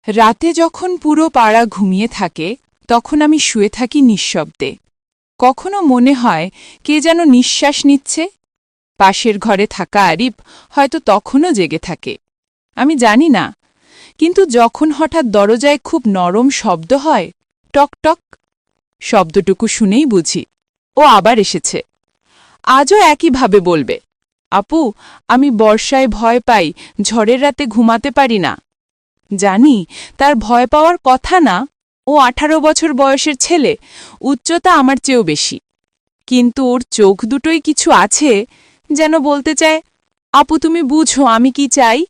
রাতে যখন পুরো পাড়া ঘুমিয়ে থাকে তখন আমি শুয়ে থাকি নিঃশব্দে। কখনো মনে হয় কে যেন নিঃশ্বাস নিচ্ছে। পাশের ঘরে থাকা আরিফ হয়তো তখনও জেগে থাকে, আমি জানি না। কিন্তু যখন হঠাৎ দরজায় খুব নরম শব্দ হয়, টক টক, শব্দটুকু শুনেই বুঝি ও আবার এসেছে। আজও একইভাবে বলবে, আপু, আমি বর্ষায় ভয় পাই, ঝড়ের রাতে ঘুমাতে পারি না। জানি তার ভয় পাওয়ার কথা না, ও 18 বছর বয়সের ছেলে, উচ্চতা আমার চেয়েও বেশি। কিন্তু ওর চোখ দুটোই কিছু আছে, যেন বলতে চায়, আপু তুমি বুঝো আমি কি চাই।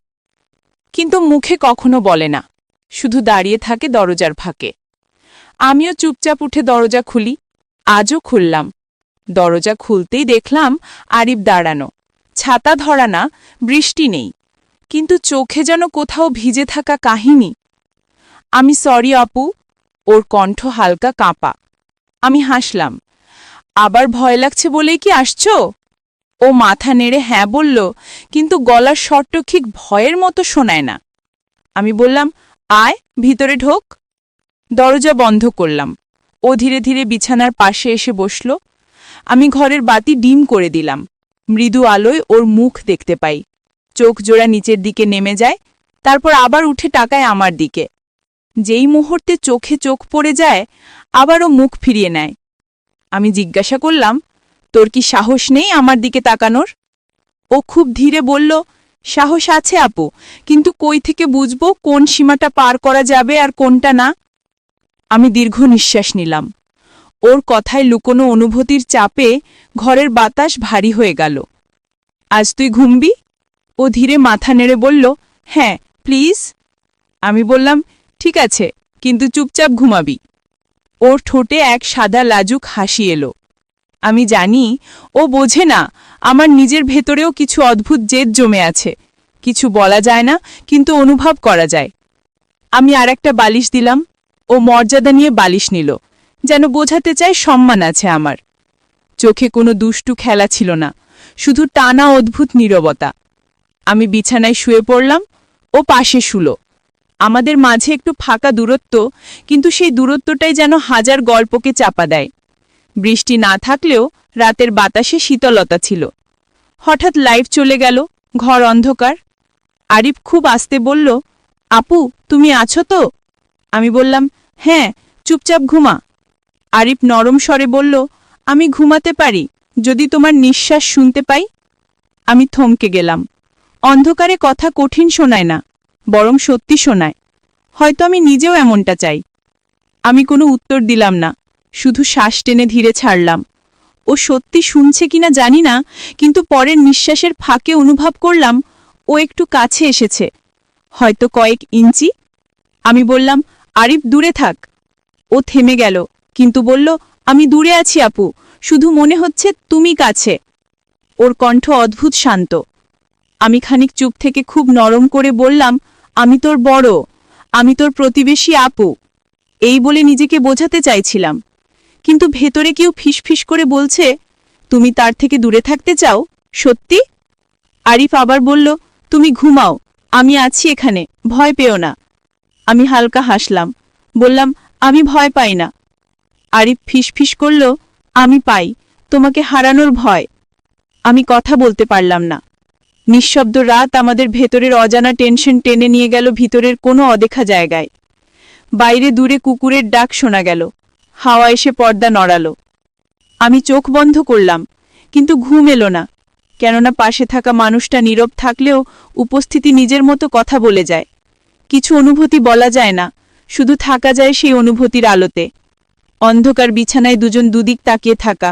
কিন্তু মুখে কখনো বলে না, শুধু দাঁড়িয়ে থাকে দরজার ফাঁকে। আমিও চুপচাপ উঠে দরজা খুলি। আজও খুললাম। দরজা খুলতেই দেখলাম আরিফ দাঁড়ানো, ছাতা ধরা না, বৃষ্টি নেই, কিন্তু চোখে যেন কোথাও ভিজে থাকা কাহিনী। আমি সরি আপু। ওর কণ্ঠ হালকা কাঁপা। আমি হাসলাম। আবার ভয় লাগছে বলেই কি আসছো? ও মাথা নেড়ে হ্যাঁ বলল, কিন্তু গলার স্বরটা ঠিক ভয়ের মতো শোনায় না। আমি বললাম, আয় ভিতরে ঢোক। দরজা বন্ধ করলাম। ও ধীরে ধীরে বিছানার পাশে এসে বসল। আমি ঘরের বাতি ডিম করে দিলাম। মৃদু আলোয় ওর মুখ দেখতে পাই। চোখ জোড়া নিচের দিকে নেমে যায়, তারপর আবার উঠে তাকায় আমার দিকে। যেই মুহূর্তে চোখে চোখ পড়ে যায়, আবারও মুখ ফিরিয়ে নেয়। আমি জিজ্ঞাসা করলাম, তোর কি সাহস নেই আমার দিকে তাকানোর? ও খুব ধীরে বলল, সাহস আছে আপু, কিন্তু কই থেকে বুঝবো কোন সীমাটা পার করা যাবে আর কোনটা না? আমি দীর্ঘ নিঃশ্বাস নিলাম। ওর কথায় লুকোনো অনুভূতির চাপে ঘরের বাতাস ভারী হয়ে গেল। আজ তুই ঘুমবি? ও ধীরে মাথা নেড়ে বলল, হ্যাঁ প্লিজ। আমি বললাম, ঠিক আছে, কিন্তু চুপচাপ ঘুমাবি। ওর ঠোঁটে এক সাদা লাজুক হাসি এলো। আমি জানি ও বোঝে না আমার নিজের ভেতরেও কিছু অদ্ভুত জেদ জমে আছে। কিছু বলা যায় না, কিন্তু অনুভব করা যায়। আমি আর একটা বালিশ দিলাম। ও মর্যাদা নিয়ে বালিশ নিল, যেন বোঝাতে চায় সম্মান আছে আমার। চোখে কোনো দুষ্টু খেলা ছিল না, শুধু টানা অদ্ভুত নীরবতা। আমি বিছানায় শুয়ে পড়লাম। ও পাশে শুলো। আমাদের মাঝে একটু ফাঁকা দূরত্ব, কিন্তু সেই দূরত্বটাই যেন হাজার গল্পকে চাপা দেয়। বৃষ্টি না থাকলেও রাতের বাতাসে শীতলতা ছিল। হঠাৎ লাইট চলে গেল, ঘর অন্ধকার। আরিফ খুব আস্তে বলল, আপু তুমি আছো তো? আমি বললাম, হ্যাঁ, চুপচাপ ঘুমা। আরিফ নরম স্বরে বলল, আমি ঘুমাতে পারি যদি তোমার নিঃশ্বাস শুনতে পাই। আমি থমকে গেলাম। অন্ধকারে কথা কঠিন শোনায় না, বরং সত্যি শোনায়। হয়তো আমি নিজেও এমনটা চাই। আমি কোনো উত্তর দিলাম না, শুধু শ্বাস টেনে ধীরে ছাড়লাম। ও সত্যি শুনছে কিনা জানি না, কিন্তু পরের নিঃশ্বাসের ফাঁকে অনুভব করলাম ও একটু কাছে এসেছে, হয়তো কয়েক ইঞ্চি। আমি বললাম, আরিফ দূরে থাক। ও থেমে গেল, কিন্তু বলল, আমি দূরে আছি আপু, শুধু মনে হচ্ছে তুমি কাছে। ওর কণ্ঠ অদ্ভুত শান্ত। আমি খানিক চুপ থেকে খুব নরম করে বললাম, আমি তোর বড়, আমি তোর প্রতিবেশী আপু। এই বলে নিজেকে বোঝাতে চাইছিলাম, কিন্তু ভেতরে কেউ ফিসফিস করে বলছে, তুমি তার থেকে দূরে থাকতে চাও? সত্যি? আরিফ আবার বলল, তুমি ঘুমাও, আমি আছি এখানে, ভয় পেও না। আমি হালকা হাসলাম, বললাম, আমি ভয় পাই না। আরিফ ফিসফিস করল, আমি পাই, তোমাকে হারানোর ভয়। আমি কথা বলতে পারলাম না। নিঃশব্দ রাত আমাদের ভেতরের অজানা টেনশন টেনে নিয়ে গেল ভিতরের কোনো অদেখা জায়গায়। বাইরে দূরে কুকুরের ডাক শোনা গেল, হাওয়া এসে পর্দা নড়ালো। আমি চোখ বন্ধ করলাম, কিন্তু ঘুম এলো না, কেননা পাশে থাকা মানুষটা নীরব থাকলেও উপস্থিতি নিজের মতো কথা বলে যায়। কিছু অনুভূতি বলা যায় না, শুধু থাকা যায় সেই অনুভূতির আলোতে। অন্ধকার বিছানায় দুজন দুদিক তাকিয়ে থাকা,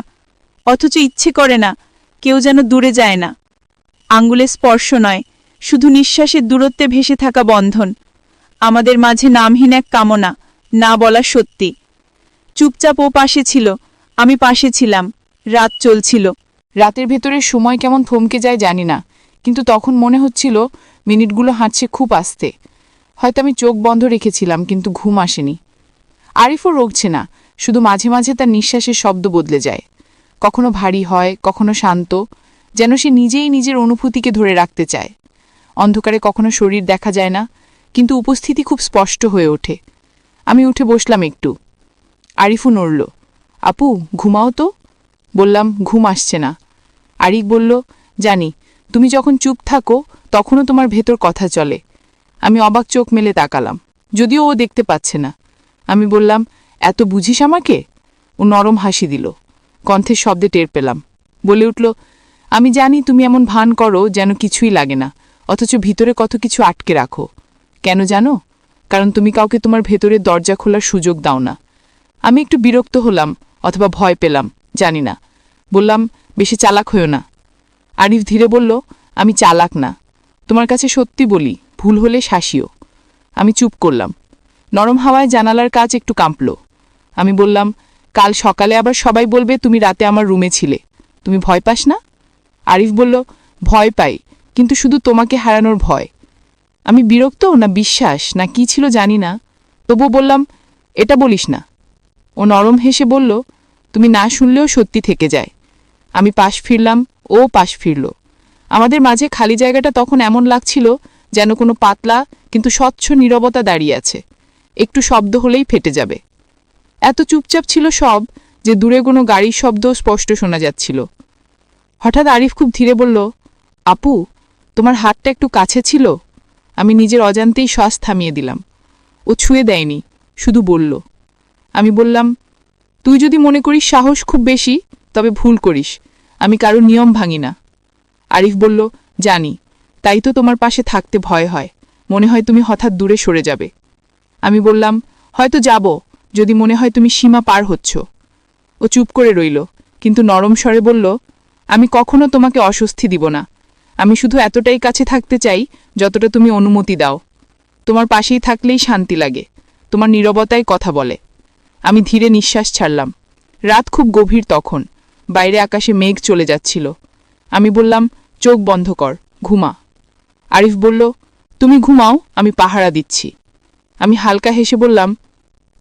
অথচ ইচ্ছে করে না, কেউ যেন দূরে যায় না। আঙ্গুলে স্পর্শ নয়, শুধু নিঃশ্বাসের দূরত্বে ভেসে থাকা বন্ধন। আমাদের মাঝে নামহীন এক কামনা, না বলা সত্যি। চুপচাপ ও পাশে ছিল, আমি পাশে ছিলাম। রাত চলছিল। রাতের ভেতরে সময় কেমন থমকে যায় জানি না, কিন্তু তখন মনে হচ্ছিল মিনিটগুলো হাঁটছে খুব আস্তে। হয়তো আমি চোখ বন্ধ রেখেছিলাম, কিন্তু ঘুম আসেনি। আরিফও রোগছে না, শুধু মাঝে মাঝে তার নিঃশ্বাসের শব্দ বদলে যায়। কখনো ভারী হয়, কখনো শান্ত, যেন সে নিজেই নিজের অনুভূতিকে ধরে রাখতে চায়। অন্ধকারে কখনো শরীর দেখা যায় না, কিন্তু উপস্থিতি খুব স্পষ্ট হয়ে ওঠে। আমি উঠে বসলাম একটু। আরিফও নড়ল। আপু, ঘুমাও তো। বললাম, ঘুম আসছে না। আরিফ বলল, জানি, তুমি যখন চুপ থাকো তখনও তোমার ভেতর কথা চলে। আমি অবাক চোখ মেলে তাকালাম, যদিও ও দেখতে পাচ্ছে না। আমি বললাম, এত বুঝিস আমাকে? ও নরম হাসি দিল। কণ্ঠের শব্দে টের পেলাম। বলে উঠল, আমি জানি তুমি এমন ভান করো যেন কিছুই লাগে না, অথচ ভিতরে কত কিছু আটকে রাখো। কেন জানো? কারণ তুমি কাউকে তোমার ভেতরের দরজা খোলার সুযোগ দাও না। আমি একটু বিরক্ত হলাম, অথবা ভয় পেলাম, জানি না। বললাম, বেশি চালাক হইও না। আরিফ ধীরে বলল, আমি চালাক না, তোমার কাছে সত্যি বলি, ভুল হলে শাসিও। আমি চুপ করলাম। নরম হাওয়ায় জানালার কাজ একটু কাঁপল। আমি বললাম, কাল সকালে আবার সবাই বলবে তুমি রাতে আমার রুমে ছিলে। তুমি ভয় পাস না? আরিফ বলল, ভয় পাই, কিন্তু শুধু তোমাকে হারানোর ভয়। আমি বিরক্ত না বিশ্বাস না কি ছিল জানি না, তবু বললাম, এটা বলিস না। ও নরম হেসে বলল, তুমি না শুনলেও সত্যি থেকে যায়। আমি পাশ ফিরলাম, ও পাশ ফিরল। আমাদের মাঝে খালি জায়গাটা তখন এমন লাগছিল যেন কোনো পাতলা কিন্তু স্বচ্ছ নীরবতা দাঁড়িয়ে আছে, একটু শব্দ হলেই ফেটে যাবে। এত চুপচাপ ছিল সব যে দূরে কোনো গাড়ির শব্দ স্পষ্ট শোনা যাচ্ছিল। হঠাৎ আরিফ খুব ধীরে বলল, আপু, তোমার হাতটা একটু কাছে ছিল। আমি নিজের অজান্তেই শ্বাস থামিয়ে দিলাম। ও ছুঁয়ে দেয়নি, শুধু বলল। আমি বললাম, তুই যদি মনে করিস সাহস খুব বেশি, তবে ভুল করিস। আমি কারো নিয়ম ভাঙি না। আরিফ বলল, জানি, তাই তো তোমার পাশে থাকতে ভয় হয়, মনে হয় তুমি হঠাৎ দূরে সরে যাবে। আমি বললাম, হয়তো যাব, যদি মনে হয় তুমি সীমা পার হচ্ছ। ও চুপ করে রইল, কিন্তু নরম স্বরে বলল, আমি কখনো তোমাকে অস্বস্তি দিব না। আমি শুধু এতটাই কাছে থাকতে চাই যতটা তুমি অনুমতি দাও। তোমার পাশেই থাকলেই শান্তি লাগে, তোমার নীরবতায় কথা বলে। আমি ধীরে নিঃশ্বাস ছাড়লাম। রাত খুব গভীর তখন, বাইরে আকাশে মেঘ চলে যাচ্ছিল। আমি বললাম, চোখ বন্ধ কর, ঘুমা। আরিফ বলল, তুমি ঘুমাও, আমি পাহারা দিচ্ছি। আমি হালকা হেসে বললাম,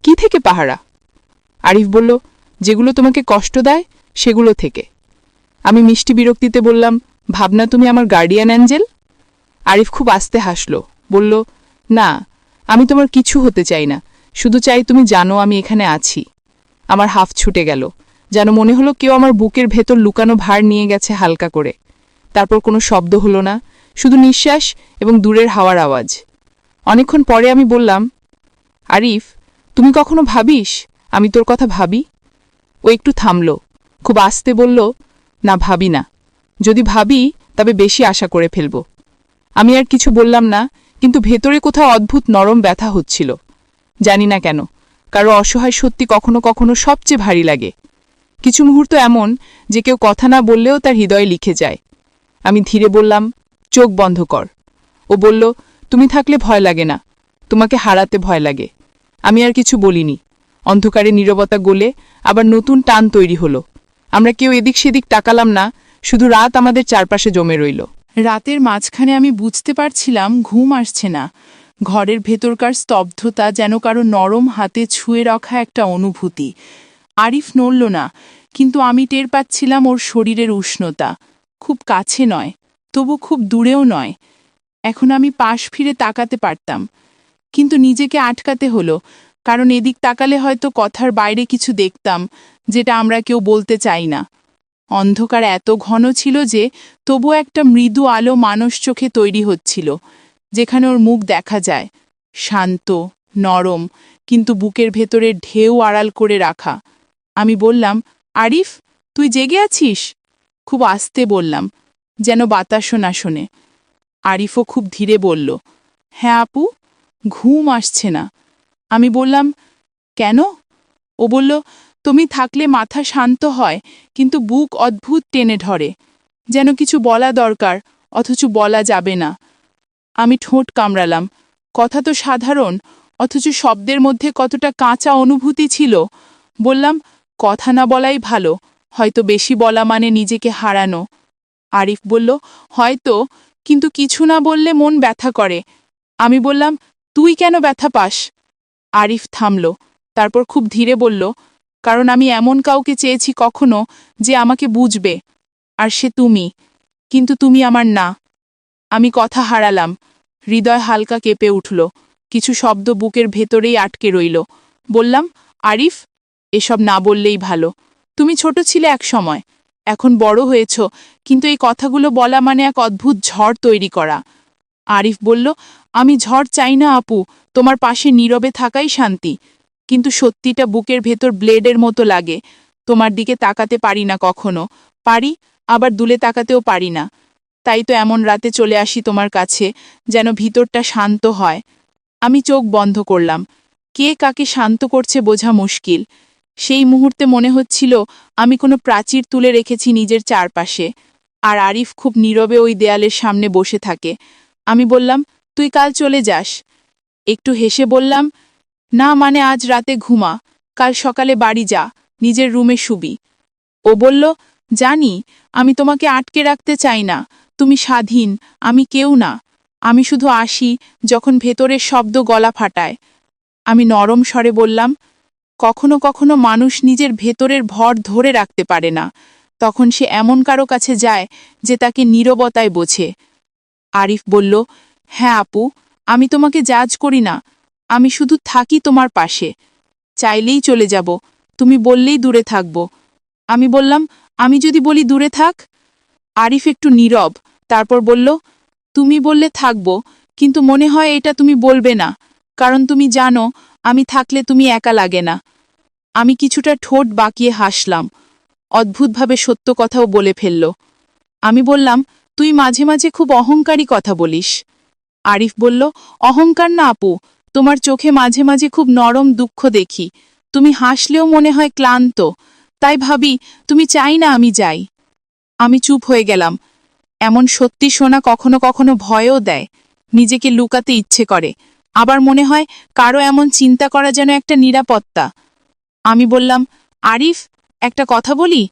কি থেকে পাহারা? আরিফ বলল, যেগুলো তোমাকে কষ্ট দেয় সেগুলো থেকে। আমি মিষ্টি বিরক্তিতে বললাম, ভাবনা তুমি আমার গার্ডিয়ান অ্যাঞ্জেল? আরিফ খুব আস্তে হাসল, বলল, না, আমি তোমার কিছু হতে চাই না, শুধু চাই তুমি জানো আমি এখানে আছি। আমার হাফ ছুটে গেল, যেন মনে হলো কেউ আমার বুকের ভেতর লুকানো ভার নিয়ে গেছে হালকা করে। তারপর কোনো শব্দ হলো না, শুধু নিঃশ্বাস এবং দূরের হাওয়ার আওয়াজ। অনেকক্ষণ পরে আমি বললাম, আরিফ, তুমি কখনো ভাবিস আমি তোর কথা ভাবি? ও একটু থামল, খুব আস্তে বলল, না, ভাবি না। যদি ভাবি তবে বেশি আশা করে ফেলব। আমি আর কিছু বললাম না, কিন্তু ভেতরে কোথাও অদ্ভুত নরম ব্যথা হচ্ছিল। জানি না কেন, কারো অসহায় সত্যি কখনো কখনো সবচেয়ে ভারী লাগে। কিছু মুহূর্ত এমন যে কেউ কথা না বললেও তার হৃদয়ে লিখে যায়। আমি ধীরে বললাম, চোখ বন্ধ কর। ও বলল, তুমি থাকলে ভয় লাগে না, তোমাকে হারাতে ভয় লাগে। আমি আর কিছু বলিনি। অন্ধকারে নীরবতা গলে আবার নতুন টান তৈরি হলো। আমরা কেউ এদিক সেদিক তাকালাম না, শুধু রাত আমাদের চারপাশে জমে রইল। রাতের মাঝখানে আমি বুঝতে পারছিলাম ঘুম আসছে না। ঘরের ভেতরকার স্তব্ধতা যেন কারো নরম হাতে ছুঁয়ে রাখা একটা অনুভূতি। আরিফ নড়ল না, কিন্তু আমি টের পাচ্ছিলাম ওর শরীরের উষ্ণতা। খুব কাছে নয়, তবু খুব দূরেও নয়। এখন আমি পাশ ফিরে তাকাতে পারতাম, কিন্তু নিজেকে আটকাতে হলো, কারণ এদিক তাকালে হয়তো কথার বাইরে কিছু দেখতাম যেটা আমরা কেউ বলতে চাই না। অন্ধকার এত ঘন ছিল যে তবু একটা মৃদু আলো মানুষ চোখে তৈরি হচ্ছিল, যেখানে ওর মুখ দেখা যায়, শান্ত, নরম, কিন্তু বুকের ভেতরে ঢেউ আড়াল করে রাখা। আমি বললাম, আরিফ, তুই জেগে আছিস? খুব আস্তে বললাম, যেন বাতাসও না শোনে। আরিফও খুব ধীরে বলল, হ্যাঁ আপু, ঘুম আসছে না। আমি বললাম, কেন? ও বলল, তুমি থাকলে মাথা শান্ত হয়, কিন্তু বুক অদ্ভুত টেনে ধরে, যেন কিছু বলা দরকার অথচ বলা যাবে না। আমি ঠোঁট কামড়ালাম। কথা তো সাধারণ, অথচ শব্দের মধ্যে কতটা কাঁচা অনুভূতি ছিল। বললাম, কথা না বলাই ভালো, হয়তো বেশি বলা মানে নিজেকে হারানো। আরিফ বলল, হয়তো, কিন্তু কিছু না বললে মন ব্যথা করে। আমি বললাম, তুই কেন ব্যথা পাস? আরিফ থামল, তারপর খুব ধীরে বলল, কারণ আমি এমন কাউকে চেয়েছি কখনো যে আমাকে বুঝবে, আর সে তুমি, কিন্তু তুমি আমার না। আমি কথা হারালাম, হৃদয় হালকা কেঁপে উঠল, কিছু শব্দ বুকের ভেতরেই আটকে রইল। বললাম, আরিফ, এসব না বললেই ভালো। তুমি ছোট ছিলে এক সময়, এখন বড় হয়েছ, কিন্তু এই কথাগুলো বলা মানে এক অদ্ভুত ঝড় তৈরি করা। আরিফ বলল, আমি ঝড় চাই না আপু, তোমার পাশে নীরবে থাকাই শান্তি। কিন্তু সত্যিটা বুকের ভেতর ব্লেডের মতো লাগে। তোমার দিকে তাকাতে পারি না কখনো, পারি আবার দূলে তাকাতেও পারি না। তাই তো এমন রাতে চলে আসি তোমার কাছে, যেন ভিতরটা শান্ত হয়। আমি চোখ বন্ধ করলাম। কে কাকে শান্ত করছে বোঝা মুশকিল। সেই মুহূর্তে মনে হচ্ছিল আমি কোনো প্রাচীর তুলে রেখেছি নিজের চারপাশে, আর আরিফ খুব নীরবে ওই দেয়ালের সামনে বসে থাকে। আমি বললাম, তুই কাল চলে যাস? একটু হেসে বললাম, না মানে আজ রাতে ঘুমা, কাল সকালে বাড়ি যা, নিজের রুমে শুবি। ও বলল, জানি, আমি তোমাকে আটকে রাখতে চাই না, তুমি স্বাধীন, আমি কেউ না। আমি শুধু আসি যখন ভেতরের শব্দ গলা ফাটায়। আমি নরম স্বরে বললাম, কখনো কখনো মানুষ নিজের ভেতরের ভর ধরে রাখতে পারে না, তখন সে এমন কারো কাছে যায় যে তাকে নীরবতায় বোঝে। আরিফ বলল, হ্যাঁ আপু, আমি তোমাকে জাজ করি না, আমি শুধু থাকি তোমার পাশে। চাইলেই চলে যাব, তুমি বললেই দূরে থাকব। আমি বললাম, আমি যদি বলি দূরে থাক? আরিফ একটু নীরব, তারপর বলল, তুমি বললে থাকব, কিন্তু মনে হয় এটা তুমি বলবে না, কারণ তুমি জানো আমি থাকলে তুমি একা লাগে না। আমি কিছুটা ঠোঁট বাঁকিয়ে হাসলাম। অদ্ভুতভাবে সত্য কথাও বলে ফেলল। আমি বললাম, তুই মাঝে মাঝে খুব অহংকারী কথা বলিস। আরিফ বলল, অহংকার না আপু, তোমার চোখে মাঝে মাঝে খুব নরম দুঃখ দেখি। তুমি হাসলেও মনে হয় ক্লান্ত, তাই ভাবি তুমি চাই না আমি যাই। আমি চুপ হয়ে গেলাম। এমন সত্যি শোনা কখনো কখনো ভয়ও দেয়। নিজেকে লুকাতে ইচ্ছে করে, আবার মনে হয় কারো এমন চিন্তা করা যেন একটা নিরাপত্তা। আমি বললাম, আরিফ, একটা কথা বলি?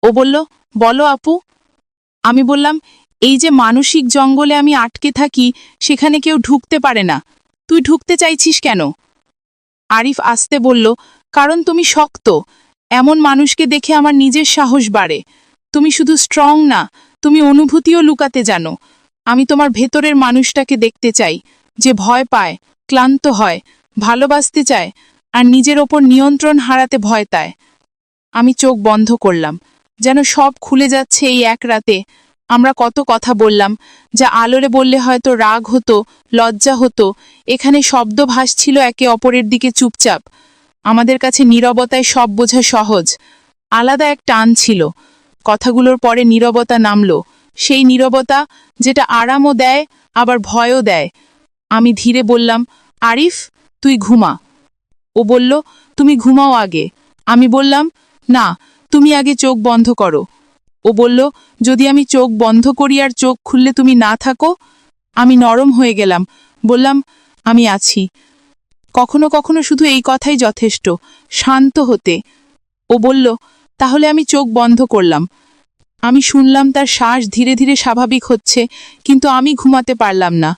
ও বলল, বলো আপু। আমি বললাম, এই যে মানসিক জঙ্গলে আমি আটকে থাকি, সেখানে কেউ ঢুকতে পারে না, তুই ঢুকতে চাইছিস কেন? আরিফ আস্তে বলল, কারণ তুমি শক্ত। এমন মানুষকে দেখে আমার নিজের সাহস বাড়ে। তুমি শুধু স্ট্রং না, তুমি অনুভূতিও লুকাতে জানো। আমি তোমার ভেতরের মানুষটাকে দেখতে চাই, যে ভয় পায়, ক্লান্ত হয়, ভালোবাসতে চায়, আর নিজের ওপর নিয়ন্ত্রণ হারাতে ভয় পায়। আমি চোখ বন্ধ করলাম, যেন সব খুলে যাচ্ছে এই এক রাতে। আমরা কত কথা বললাম, যা আলোরে বললে হয়তো রাগ হতো, লজ্জা হতো, এখানে শব্দ ভাসছিল একে অপরের দিকে চুপচাপ। আমাদের কাছে নীরবতায় সব বোঝা সহজ। আলাদা এক টান ছিল। কথাগুলোর পরে নীরবতা নামল, সেই নীরবতা যেটা আরামও দেয় আবার ভয়ও দেয়। আমি ধীরে বললাম, আরিফ, তুই ঘুমা। ও বলল, তুমি ঘুমাও আগে। আমি বললাম, না, তুমি আগে চোখ বন্ধ করো। ও বলল, যদি আমি চোখ বন্ধ করি আর চোখ খুললে তুমি না থাকো? আমি নরম হয়ে গেলাম, বললাম, আমি আছি। কখনো কখনো শুধু এই কথাই যথেষ্ট, শান্ত হতে। ও বলল, তাহলে আমি চোখ বন্ধ করলাম। আমি শুনলাম তার শ্বাস ধীরে ধীরে স্বাভাবিক হচ্ছে, কিন্তু আমি ঘুমাতে পারলাম না।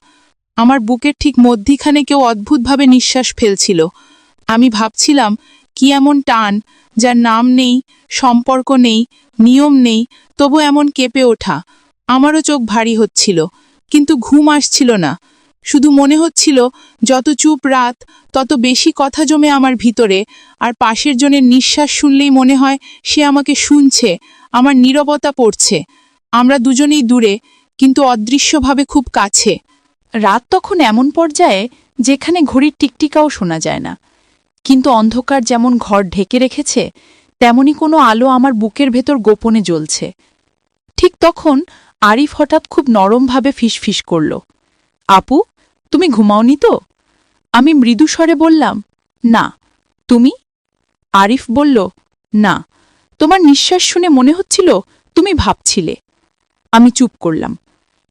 আমার বুকের ঠিক মধ্যিখানে কেউ অদ্ভুতভাবে নিঃশ্বাস ফেলছিল। আমি ভাবছিলাম, কি এমন টান, যার নাম নেই, সম্পর্ক নেই, নিয়ম নেই, তবু এমন কেঁপে ওঠা। আমারও চোখ ভারী হচ্ছিল, কিন্তু ঘুম আসছিল না। শুধু মনে হচ্ছিল যত চুপ রাত, তত বেশি কথা জমে আমার ভিতরে, আর পাশের জনের নিঃশ্বাস শুনলেই মনে হয় সে আমাকে শুনছে, আমার নীরবতা পড়ছে। আমরা দুজনেই দূরে, কিন্তু অদৃশ্যভাবে খুব কাছে। রাত তখন এমন পর্যায়ে যেখানে ঘড়ির টিকটিকাও শোনা যায় না, কিন্তু অন্ধকার যেমন ঘর ঢেকে রেখেছে, তেমনি কোনো আলো আমার বুকের ভেতর গোপনে জ্বলছে। ঠিক তখন আরিফ হঠাৎ খুব নরমভাবে ফিসফিস করল, আপু, তুমি ঘুমাওনি তো? আমি মৃদু স্বরে বললাম, না, তুমি? আরিফ বলল, না, তোমার নিঃশ্বাস শুনে মনে হচ্ছিল তুমি ভাবছিলে। আমি চুপ করলাম,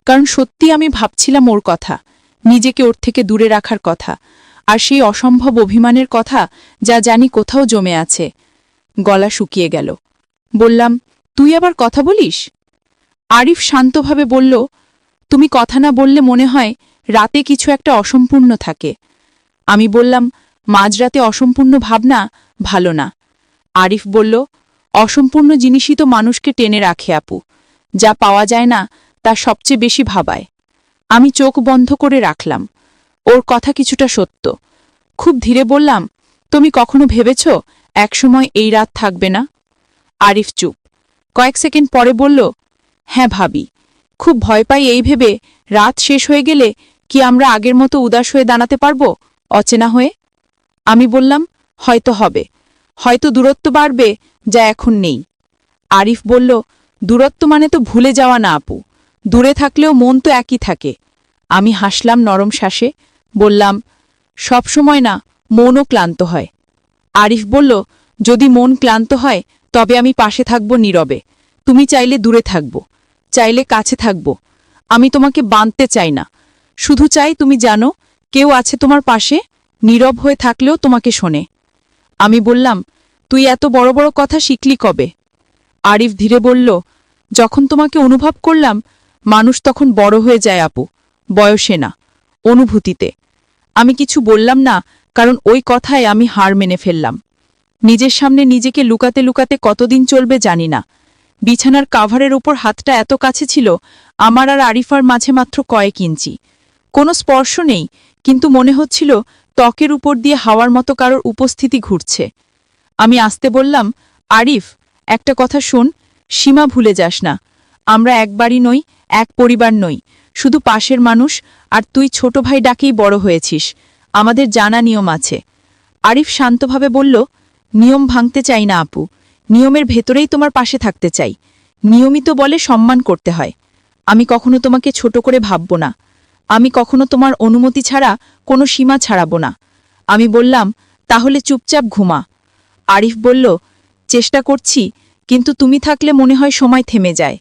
কারণ সত্যি আমি ভাবছিলাম ওর কথা, নিজেকে ওর থেকে দূরে রাখার কথা, আর সেই অসম্ভব অভিমানের কথা যা জানি কোথাও জমে আছে। গলা শুকিয়ে গেল। বললাম, তুই আবার কথা বলিস? আরিফ শান্তভাবে বলল, তুমি কথা না বললে মনে হয় রাতে কিছু একটা অসম্পূর্ণ থাকে। আমি বললাম, মাঝরাতে অসম্পূর্ণ ভাবনা ভালো না। আরিফ বলল, অসম্পূর্ণ জিনিসই তো মানুষকে টেনে রাখে আপু, যা পাওয়া যায় না তা সবচেয়ে বেশি ভাবায়। আমি চোখ বন্ধ করে রাখলাম। ওর কথা কিছুটা সত্য। খুব ধীরে বললাম, তুমি কখনো ভেবেছ একসময় এই রাত থাকবে না? আরিফ চুপ। কয়েক সেকেন্ড পরে বলল, হ্যাঁ ভাবি। খুব ভয় পাই এই ভেবে, রাত শেষ হয়ে গেলে কি আমরা আগের মতো উদাস হয়ে দাঁড়াতে পারব, অচেনা হয়ে? আমি বললাম, হয়তো হবে, হয়তো দূরত্ব বাড়বে, যা এখন নেই। আরিফ বলল, দূরত্ব মানে তো ভুলে যাওয়া না আপু, দূরে থাকলেও মন তো একই থাকে। আমি হাসলাম নরম শ্বাসে, বললাম, সব সময় না, মনও ক্লান্ত হয়। আরিফ বলল, যদি মন ক্লান্ত হয় তবে আমি পাশে থাকব নীরবে। তুমি চাইলে দূরে থাকব, চাইলে কাছে থাকব। আমি তোমাকে বাঁধতে চাই না, শুধু চাই তুমি জানো কেউ আছে তোমার পাশে, নীরব হয়ে থাকলেও তোমাকে শোনে। আমি বললাম, তুই এত বড় বড় কথা শিখলি কবে? আরিফ ধীরে বলল, যখন তোমাকে অনুভব করলাম। মানুষ তখন বড় হয়ে যায় আপু, বয়সে না, অনুভূতিতে। আমি কিছু বললাম না, কারণ ওই কথায় আমি হার মেনে ফেললাম। নিজের সামনে নিজেকে লুকাতে লুকাতে কতদিন চলবে জানি না। বিছানার কাভারের ওপর হাতটা এত কাছে ছিল, আমার আর আরিফার মাঝে মাত্র কয়েক ইঞ্চি। কোনো স্পর্শ নেই, কিন্তু মনে হচ্ছিল ত্বকের উপর দিয়ে হাওয়ার মতো কারোর উপস্থিতি ঘুরছে। আমি আসতে বললাম, আরিফ, একটা কথা শোন, সীমা ভুলে যাস না। আমরা একবারই নই, এক পরিবার নই, শুধু পাশের মানুষ। আর তুই ছোট ভাই ডাকেই বড় হয়েছিস, আমাদের জানা নিয়ম আছে। আরিফ শান্তভাবে বলল, নিয়ম ভাঙতে চাই না আপু, নিয়মের ভেতরেই তোমার পাশে থাকতে চাই। নিয়মিত বলে সম্মান করতে হয়। আমি কখনো তোমাকে ছোট করে ভাবব না, আমি কখনো তোমার অনুমতি ছাড়া কোনো সীমা ছাড়াব না। আমি বললাম, তাহলে চুপচাপ ঘুমা। আরিফ বলল, চেষ্টা করছি, কিন্তু তুমি থাকলে মনে হয় সময় থেমে যায়,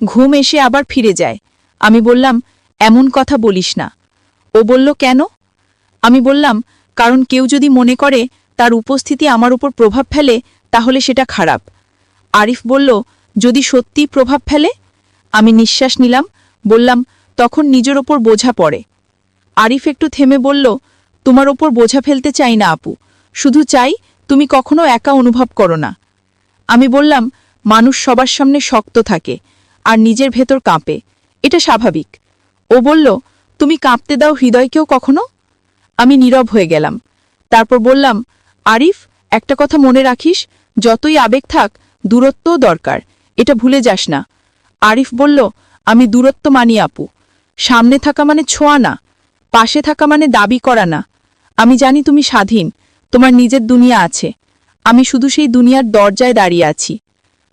ঘুম এসে আবার ফিরে যায়। আমি বললাম, এমন কথা বলিস না। ও বলল, কেন? আমি বললাম, কারণ কেউ যদি মনে করে তার উপস্থিতি আমার উপর প্রভাব ফেলে, তাহলে সেটা খারাপ। আরিফ বলল, যদি সত্যি প্রভাব ফেলে? আমি নিঃশ্বাস নিলাম, বললাম, তখন নিজের ওপর বোঝা পড়ে। আরিফ একটু থেমে বলল, তোমার ওপর বোঝা ফেলতে চাই না আপু, শুধু চাই তুমি কখনো একা অনুভব করো না। আমি বললাম, মানুষ সবার সামনে শক্ত থাকে আর নিজের ভেতর কাঁপে, এটা স্বাভাবিক। ও বলল, তুমি কাঁপতে দাও হৃদয়কেও কখনো? আমি নীরব হয়ে গেলাম। তারপর বললাম, আরিফ, একটা কথা মনে রাখিস, যতই আবেগ থাক, দূরত্বও দরকার, এটা ভুলে যাস না। আরিফ বলল, আমি দূরত্ব মানি আপু, সামনে থাকা মানে ছোঁয়া না, পাশে থাকা মানে দাবি করা না। আমি জানি তুমি স্বাধীন, তোমার নিজের দুনিয়া আছে, আমি শুধু সেই দুনিয়ার দরজায় দাঁড়িয়ে আছি।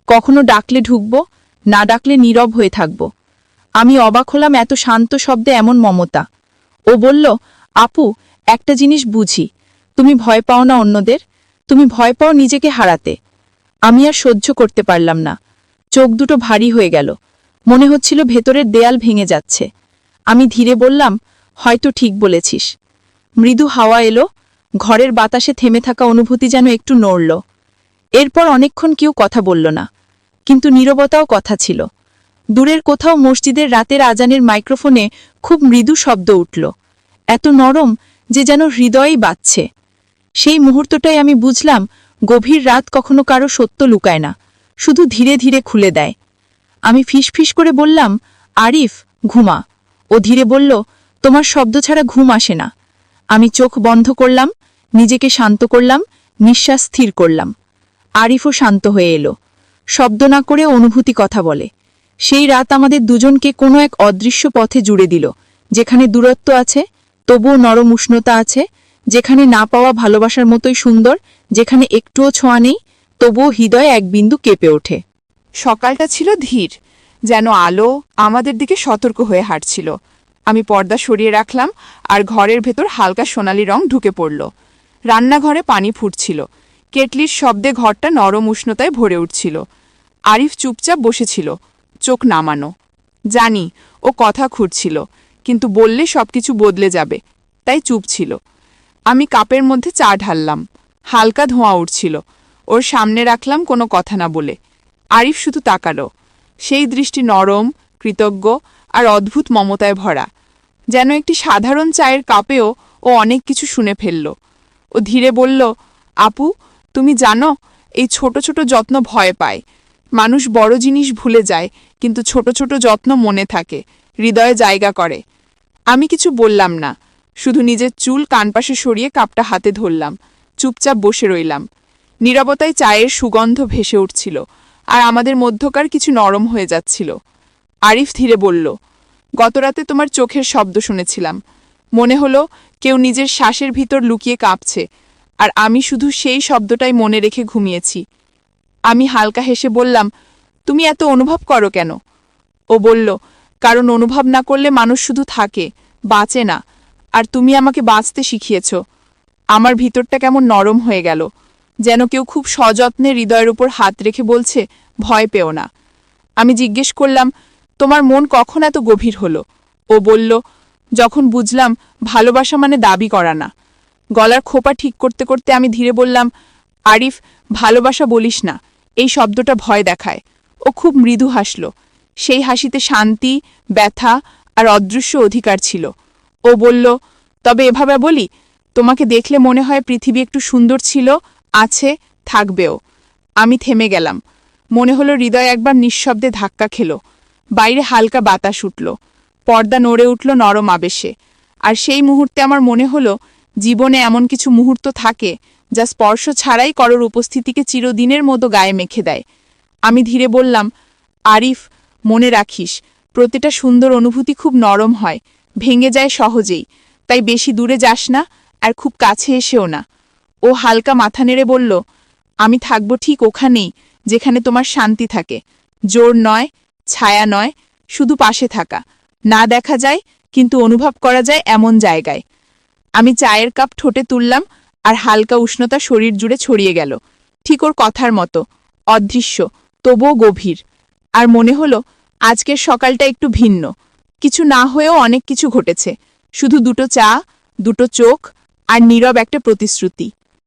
কখনো ডাকলে ঢুকব, না ডাকলে নীরব হয়ে থাকব। আমি অবাক হলাম এত শান্ত শব্দে এমন মমতা। ও বলল, আপু, একটা জিনিস বুঝি, তুমি ভয় পাও না অন্যদের, তুমি ভয় পাও নিজেকে হারাতে। আমি আর সহ্য করতে পারলাম না, চোখ দুটো ভারী হয়ে গেল, মনে হচ্ছিল ভেতরের দেয়াল ভেঙে যাচ্ছে। আমি ধীরে বললাম, হয়তো ঠিক বলেছিস। মৃদু হাওয়া এলো, ঘরের বাতাসে থেমে থাকা অনুভূতি যেন একটু নড়ল। এরপর অনেকক্ষণ কেউ কথা বলল না, কিন্তু নীরবতাও কথা ছিল। দূরের কোথাও মসজিদের রাতের আজানের মাইক্রোফোনে খুব মৃদু শব্দ উঠল, এত নরম যে যেন হৃদয়েই বাজছে। সেই মুহূর্তটাই আমি বুঝলাম, গভীর রাত কখনো কারো সত্য লুকায় না, শুধু ধীরে ধীরে খুলে দেয়। আমি ফিসফিস করে বললাম, আরিফ, ঘুমা। ও ধীরে বলল, তোমার শব্দ ছাড়া ঘুম আসে না। আমি চোখ বন্ধ করলাম, নিজেকে শান্ত করলাম, নিঃশ্বাস স্থির করলাম। আরিফও শান্ত হয়ে এলো, শব্দ না করে অনুভূতি কথা বলে। সেই রাত আমাদের দুজনকে কোনো এক অদৃশ্য পথে জুড়ে দিল, যেখানে দূরত্ব আছে তবুও নরম উষ্ণতা আছে, যেখানে না পাওয়া ভালোবাসার মতোই সুন্দর, যেখানে একটুও ছোঁয়া নেই তবুও হৃদয়ে এক বিন্দু কেঁপে ওঠে। সকালটা ছিল ধীর, যেন আলো আমাদের দিকে সতর্ক হয়ে হাঁটছিল। আমি পর্দা সরিয়ে রাখলাম, আর ঘরের ভেতর হালকা সোনালি রং ঢুকে পড়ল। রান্নাঘরে পানি ফুটছিল, কেটলির শব্দে ঘরটা নরম উষ্ণতায় ভরে উঠছিল। আরিফ চুপচাপ বসেছিল, চোখ নামানো। জানি ও কথা খুঁড়ছিল, কিন্তু বললে সবকিছু বদলে যাবে, তাই চুপ ছিল। আমি কাপের মধ্যে চা ঢাললাম, হালকা ধোঁয়া উঠছিল। ওর সামনে রাখলাম কোনো কথা না বলে। আরিফ শুধু তাকালো, সেই দৃষ্টি নরম, কৃতজ্ঞ আর অদ্ভুত মমতায় ভরা, যেন একটি সাধারণ চায়ের কাপেও ও অনেক কিছু শুনে ফেলল। ও ধীরে বলল, আপু, তুমি জানো, এই ছোট ছোট যত্ন ভয় পায়। মানুষ বড় জিনিস ভুলে যায়, কিন্তু ছোট ছোট যত্ন মনে থাকে, হৃদয়ে জায়গা করে। আমি কিছু বললাম না, শুধু নিজের চুল কানপাশে সরিয়ে কাপটা হাতে ধরলাম, চুপচাপ বসে রইলাম। নীরবতায় চায়ের সুগন্ধ ভেসে উঠছিল, আর আমাদের মধ্যকার কিছু নরম হয়ে যাচ্ছিল। আরিফ ধীরে বলল, গতরাতে তোমার চোখের শব্দ শুনেছিলাম। মনে হলো কেউ নিজের শ্বাসের ভিতর লুকিয়ে কাঁপছে, আর আমি শুধু সেই শব্দটাই মনে রেখে ঘুমিয়েছি। আমি হালকা হেসে বললাম, তুমি এত অনুভব করো কেন? ও বলল, কারণ অনুভব না করলে মানুষ শুধু থাকে, বাঁচে না, আর তুমি আমাকে বাঁচতে শিখিয়েছ। আমার ভিতরটা কেমন নরম হয়ে গেল, যেন কেউ খুব সযত্নে হৃদয়ের উপর হাত রেখে বলছে, ভয় পেও না। আমি জিজ্ঞেস করলাম, তোমার মন কখন এত গভীর হলো? ও বলল, যখন বুঝলাম ভালোবাসা মানে দাবি করা না। গলার খোপা ঠিক করতে করতে আমি ধীরে বললাম, আরিফ, ভালোবাসা বলিস না, এই শব্দটা ভয় দেখায়। ও খুব মৃদু হাসল, সেই হাসিতে শান্তি, ব্যথা আর অদৃশ্য অধিকার ছিল। ও বলল, তবে এভাবে বলি, তোমাকে দেখলে মনে হয় পৃথিবী একটু সুন্দর ছিল, আছে, থাকবেও। আমি থেমে গেলাম। মনে হলো হৃদয় একবার নিঃশব্দে ধাক্কা খেল। বাইরে হালকা বাতাস উঠল, পর্দা নড়ে উঠল নরম আবেশে। আর সেই মুহূর্তে আমার মনে হলো, জীবনে এমন কিছু মুহূর্ত থাকে যা স্পর্শ ছাড়াই কারোর উপস্থিতিকে চিরদিনের মতো গায়ে মেখে দেয়। আমি ধীরে বললাম, আরিফ, মনে রাখিস, প্রতিটা সুন্দর অনুভূতি খুব নরম হয়, ভেঙে যায় সহজেই। তাই বেশি দূরে যাস না, আর খুব কাছে এসেও না। ও হালকা মাথা নেড়ে বলল, আমি থাকব ঠিক ওখানেই, যেখানে তোমার শান্তি থাকে। জোর নয়, ছায়া নয়, শুধু পাশে থাকা। না দেখা যায়, কিন্তু অনুভব করা যায় এমন জায়গায়। আমি চায়ের কাপ ঠোঁটে তুললাম, আর হালকা উষ্ণতা শরীর জুড়ে ছড়িয়ে গেল, ঠিক ওর কথার মতো, অদৃশ্য, তবুও গভীর। আর মনে হলো, আজকের সকালটা একটু ভিন্ন। কিছু না হয়েও অনেক কিছু ঘটেছে, শুধু দুটো চা, দুটো চোখ, আর নীরব একটা প্রতিশ্রুতি।